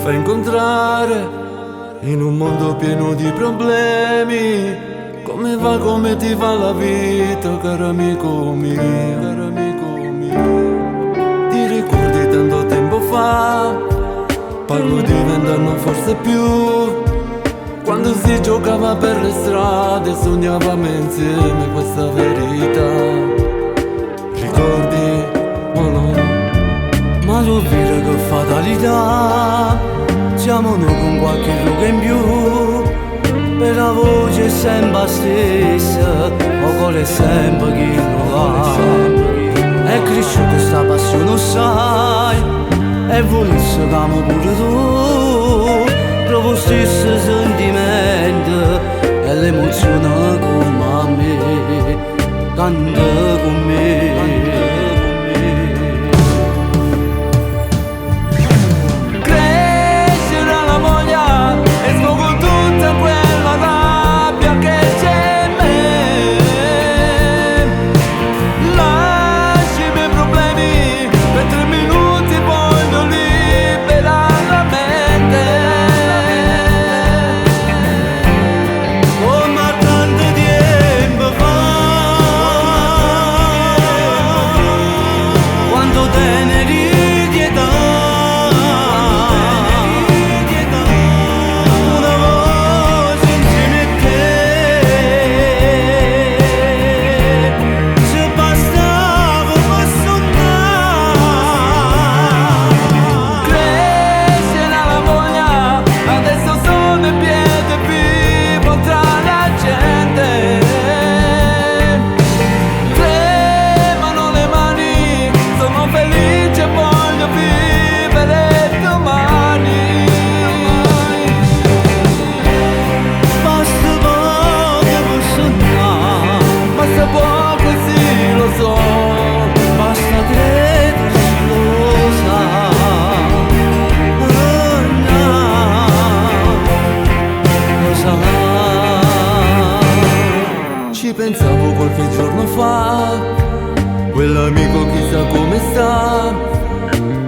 fa incontrare in un mondo pieno di problemi. Come va, come ti va la vita, caro amico mio, caro amico mio. Ti ricordi tanto tempo fa, parlo di 20 anni forse più, quando si giocava per le strade, sognavamo insieme questa verità. Ricordi o no? Ma tu vedi che fatalità, siamo noi con qualche ruga in più, per la voce è sempre la stessa, ma cuore è sempre chi non va. È cresciuta sta passione, sai, e volessi che amo pure tu, provo stesso sentimento e l'emozione come a me, canta con me. Ci pensavo qualche giorno fa, quell'amico chissà come sta.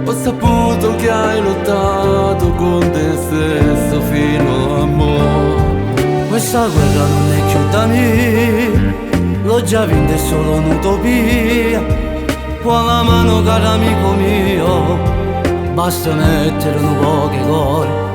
Ho saputo che hai lottato con te stesso fino a mo'. Questa guerra non è più da me, l'ho già vinta, è solo un'utopia. Qua la mano, caro amico mio, basta mettere un po' che cuore